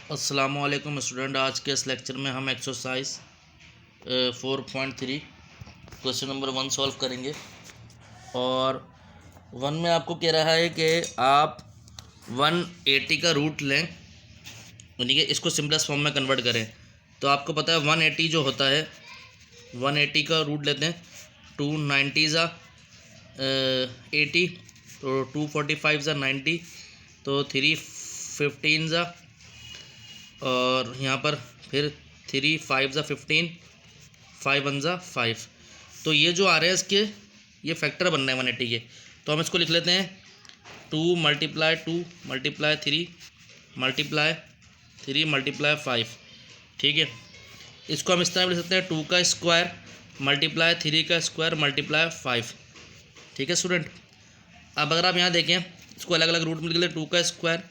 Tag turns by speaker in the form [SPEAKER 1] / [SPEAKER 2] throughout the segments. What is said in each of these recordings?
[SPEAKER 1] अस्सलामुअलैकुम स्टूडेंट। आज के इस लेक्चर में हम एक्सरसाइज 4.3 क्वेश्चन नंबर 1 सॉल्व करेंगे। और 1 में आपको कह रहा है कि आप 180 का रूट लें, यानी कि इसको सिंपलेस्ट फॉर्म में कन्वर्ट करें। तो आपको पता है 180 जो होता है, 180 का रूट लेते हैं। 290 ज़ा 80, तो 245 ज़ा 90, तो 315 ज़ा, और यहाँ पर फिर 3 5 ज़ा 15, 5 1 ज़ा 5। तो ये जो आ रहे हैं इसके ये फैक्टर बन रहे हैं 180 के। तो हम इसको लिख लेते हैं 2 मल्टीप्लाई 2 मल्टीप्लाई 3 मल्टीप्लाई 3 मल्टीप्लाई 5। ठीक है, इसको हम इस तरह लिख सकते हैं 2 का स्क्वायर मल्टीप्लाई 3 का स्क्वायर मल्टीप्लाई 5। ठीक है स्टूडेंट, अब अगर आप यहाँ देखें इसको अलग अलग रूट में लिख लें। 2 का स्क्वायर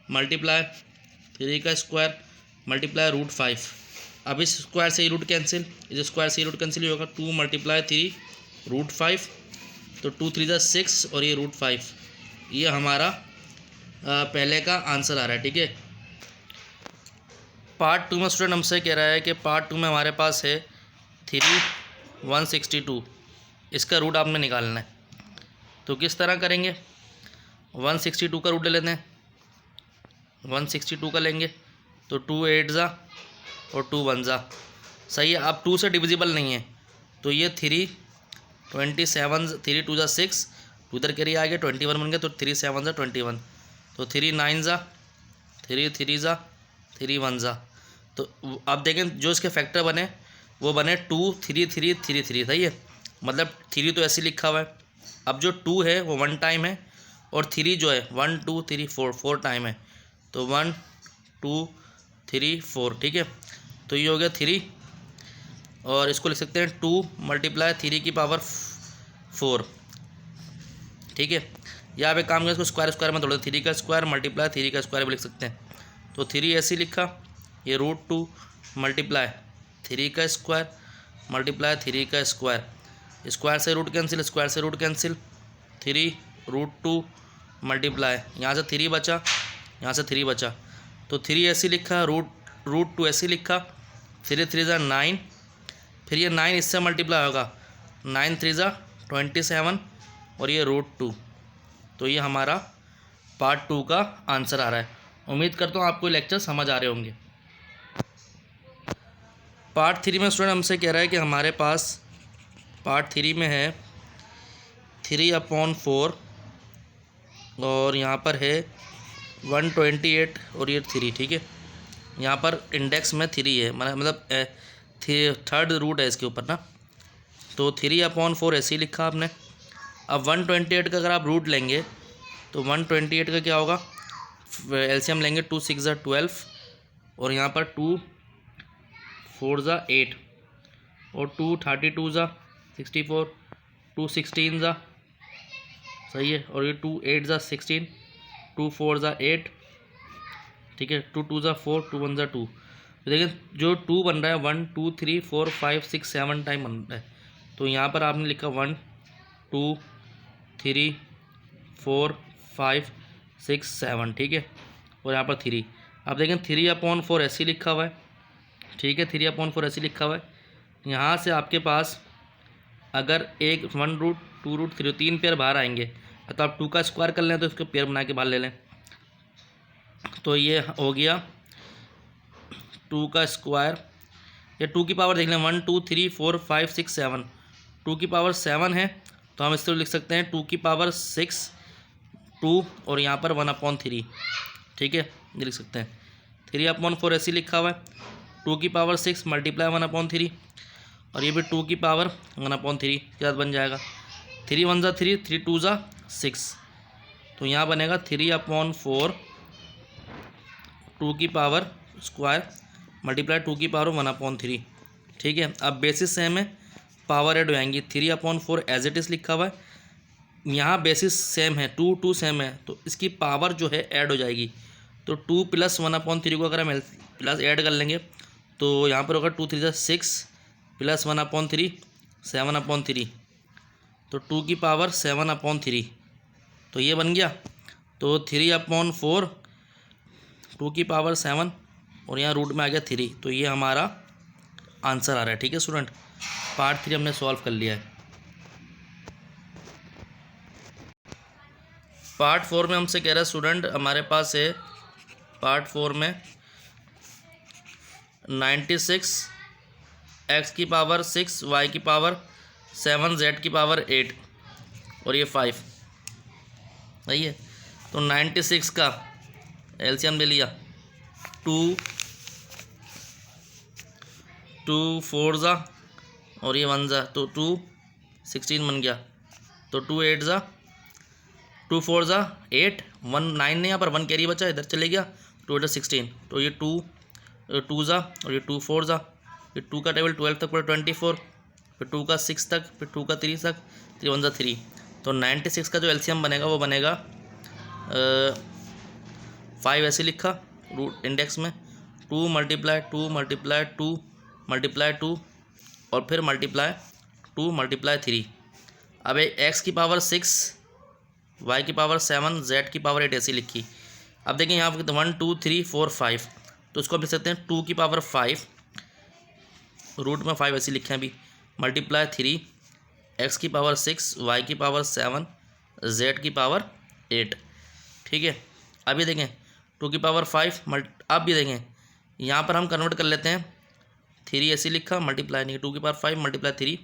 [SPEAKER 1] मल्टीप्लाई 3 का स्क्वायर मल्टीप्लाई रूट 5। अब इस स्क्वायर से ही रूट कैंसिल, इस स्क्वायर से ही रूट कैंसिल ही होगा। 2 मल्टीप्लाई 3 रूट 5, तो 2 3 ज़ा 6 और ये रूट 5। ये हमारा पहले का आंसर आ रहा है। ठीक है, पार्ट 2 में स्टूडेंट हमसे कह रहा है कि पार्ट 2 में हमारे पास है 3 162। इसका रूट आपने निकालना है। तो किस तरह करेंगे? 162 का रूट ले लेते हैं। 162 का लेंगे तो 2 8 ज़ा और 2 1 ज़ा, सही है। अब 2 से डिविजिबल नहीं है, तो ये 3 27 3 2 ज़ा 6, 2 इधर कैरी आ गया 21 बन गया, तो 3 7 ज़ा 21, तो 3 9 ज़ा 3 3 ज़ा 3 1 ज़ा। तो अब देखें जो इसके फैक्टर बने वो बने 2 3 3 3 3, सही है। मतलब 3 तो ऐसे लिखा हुआ है। अब जो 2 है वो 1 टाइम है, और 3 जो है 1 2 3 4 टाइम है, तो 1 2 3 4। ठीक है, तो ये हो गया 3, और इसको लिख सकते हैं 2 मल्टीप्लाई 3 की पावर 4। ठीक है, या आप एक काम करें इसको स्क्वायर स्क्वायर में तोड़ दें। 3 का स्क्वायर मल्टीप्लाई 3 का स्क्वायर भी लिख सकते हैं। तो 3 ऐसे लिखा, ये रूट 2 मल्टीप्लाई 3 का स्क्वायर मल्टीप्लाई 3 का स्क्वायर, स्क्वायर से रूट कैंसिल, स्क्वायर से रूट कैंसिल, 3 रूट 2 मल्टीप्लाई, यहाँ से 3 बचा, यहाँ से 3 बचा, तो 3 ऐसे लिखा, रूट 2 ऐसे लिखा, 3 3 ज़ा 9, फिर ये 9 इससे मल्टीप्लाई होगा, 9 3 ज़ा 27, और ये रूट 2। तो ये हमारा पार्ट 2 का आंसर आ रहा है। उम्मीद करता हूँ आपको लेक्चर समझ आ रहे होंगे। पार्ट 3 में स्टूडेंट हमसे कह रहा है कि हमारे पास पार्ट 3 में है 3/4, और यहाँ पर है 128 और ये 3। ठीक है, यहाँ पर इंडेक्स में 3 है, मतलब थर्ड रूट है इसके ऊपर ना, तो 3/4 ऐसे ही लिखा आपने। अब 128 का अगर आप रूट लेंगे तो 128 का क्या होगा, एलसीएम लेंगे, 2 6 ज़ा 12, और यहाँ पर 2 4 ज़ा 8, और 2 32 ज़ा 64, 2 16 ज़ा, सही है, और ये 2 8 ज़ा 16, 2 4 ज़ा 8। ठीक है, 2 2 ज़ा 4, 2 1 ज़ा 2। तो देखिए जो 2 बन रहा है 1 2 3 4 5 6 7 टाइम बन रहा है, तो यहाँ पर आपने लिखा 1 2 3 4 5 6 7। ठीक है, और यहाँ पर 3। अब देखें 3/4 ऐसे ही लिखा हुआ है। ठीक है, 3/4 ऐसे लिखा हुआ है। यहाँ से आपके पास अगर एक 1 रूट 2 रूट 3 3 पेयर बाहर आएंगे, तो आप 2 का स्क्वायर कर लें तो इसको पेयर बना के बाहर ले लें। तो ये हो गया 2 का स्क्वायर, या 2 की पावर देख लें, 1 2 3 4 5 6 7, 2 की पावर 7 है, तो हम इसको लिख सकते हैं 2 की पावर 6 2, और यहाँ पर 1/3। ठीक है, ये लिख सकते हैं 3/4 ऐसे लिखा हुआ है। 2 की पावर 6 मल्टीप्लाई 1/3, और ये भी 2 की पावर 1/3 के साथ बन जाएगा। 3 1 ज़ा 3, 3 2 ज़ा 6, तो यहाँ बनेगा 3/4 2 की पावर स्क्वायर मल्टीप्लाई 2 की पावर 1/3। ठीक है, अब बेसिस सेम है, पावर ऐड हो जाएंगी। 3/4 एज इट इज़ लिखा हुआ है, यहाँ बेसिस सेम है, 2 2 सेम है, तो इसकी पावर जो है ऐड हो जाएगी। तो 2 + 1/3 को अगर हम प्लस ऐड कर लेंगे तो यहाँ पर होगा 2 3 ज़ा 6 + 1/3 7/3, तो 2 की पावर 7/3, तो ये बन गया। तो 3/4 2 की पावर 7 और यहाँ रूट में आ गया 3, तो ये हमारा आंसर आ रहा है। ठीक है स्टूडेंट, पार्ट 3 हमने सॉल्व कर लिया है। पार्ट 4 में हमसे कह रहा है स्टूडेंट, हमारे पास है पार्ट 4 में 96 x की पावर 6 y की पावर 7 z की पावर 8 और ये 5, सही है। तो 96 का एलसीएम ले लिया, 2 4 ज़ा और ये 1 ज़ा, तो 2 16 बन गया। तो 2 8 ज़ा, 2 4 ज़ा 8, 1 9 ने यहाँ पर 1 कैरी बचा, इधर चले गया, 2 8 16, तो ये 2 ज़ा और ये 2 4 ज़ा, फिर 2 का टेबल 12 तक पूरा 24, फिर 2 का 6 तक, फिर 2 का 3 तक, 3 1 ज़ा 3। तो 96 का जो एलसीएम बनेगा वो बनेगा 5 ऐसे लिखा रूट इंडेक्स में, 2 मल्टीप्लाई 2 मल्टीप्लाई 2 मल्टीप्लाई 2 और फिर मल्टीप्लाई 2 मल्टीप्लाई 3। अब एक्स की पावर 6 y की पावर 7 z की पावर 8 ऐसी लिखी। अब देखिए यहाँ पर 1 2 3 4 5, तो इसको आप लिख सकते हैं 2 की पावर 5 रूट में 5 ऐसी लिखे हैं अभी, मल्टीप्लाई 3 x की पावर 6 y की पावर 7 z की पावर 8। ठीक है, अभी देखें 2 की पावर 5 अब भी देखें यहाँ पर हम कन्वर्ट कर लेते हैं, 3 ऐसी लिखा, मल्टीप्लाई नहीं, 2 की power 5 multiply 3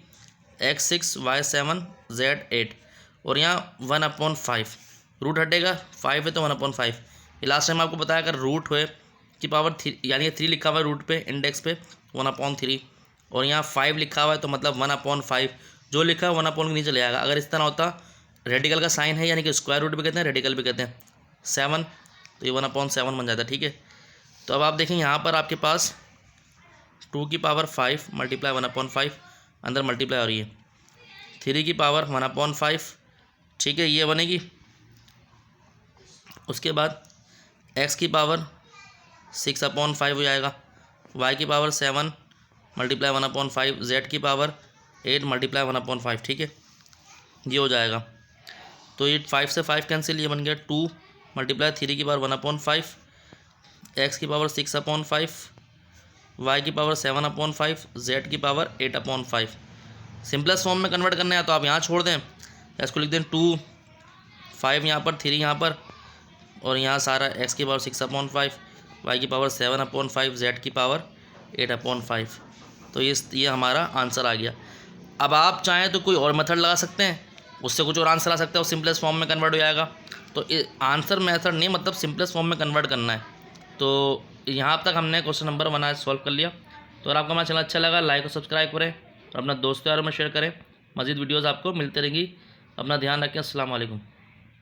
[SPEAKER 1] x 6 y 7 z 8 और यहाँ 1/5 रूट हटेगा, 5 है तो 1/5। लास्ट टाइम आपको बताया अगर रूट हुए की पावर 3 यानी 3 लिखा हुआ है रूट पे इंडेक्स पे 1/3 और यहाँ 5 लिखा हुआ है तो मतलब 1/5, जो लिखा है 1/, के नीचे ले आएगा। अगर इस तरह होता रेडिकल का साइन है यानी कि स्क्वायर रूट भी कहते हैं रेडिकल भी कहते हैं 7, तो ये 1/7 बन जाता है। ठीक है, तो अब आप देखें यहाँ पर आपके पास 2 की पावर 5 मल्टीप्लाई 1/5 अंदर मल्टीप्लाई हो रही है, 3 की पावर 1/5, ठीक है ये बनेगी। उसके बाद x की पावर 6/5 हो जाएगा, y की पावर 7 मल्टीप्लाई 1/5, z की पावर 8 मल्टीप्लाई 1/5। ठीक है, ये हो जाएगा। तो ये 5 से 5 कैंसिल, ये बन गया 2 मल्टीप्लाई 3 की पावर 1/5, x की पावर 6/5, y की पावर 7/5, z की पावर 8/5। सिंपलेस्ट फॉर्म में कन्वर्ट करना है तो आप यहाँ छोड़ दें, इसको लिख दें 2 5 यहाँ पर, 3 यहाँ पर और यहाँ सारा x की पावर 6/5, y की पावर 7/5, z की पावर 8/5। तो ये हमारा आंसर आ गया। अब आप चाहें तो कोई और मेथड लगा सकते हैं, उससे कुछ और आंसर आ सकता है, वो सिंपलेस्ट फॉर्म में कन्वर्ट हो जाएगा। तो आंसर मेथड नहीं, मतलब सिंपलेस्ट फॉर्म में कन्वर्ट करना है। तो यहाँ तक हमने क्वेश्चन नंबर 1 सॉल्व कर लिया। तो अगर आपको हमारा चैनल अच्छा लगा लाइक और सब्सक्राइब करें और अपना दोस्तों यारों में शेयर करें। मज़ीद वीडियोज़ आपको मिलते रहेंगी। अपना ध्यान रखें। अस्सलाम वालेकुम।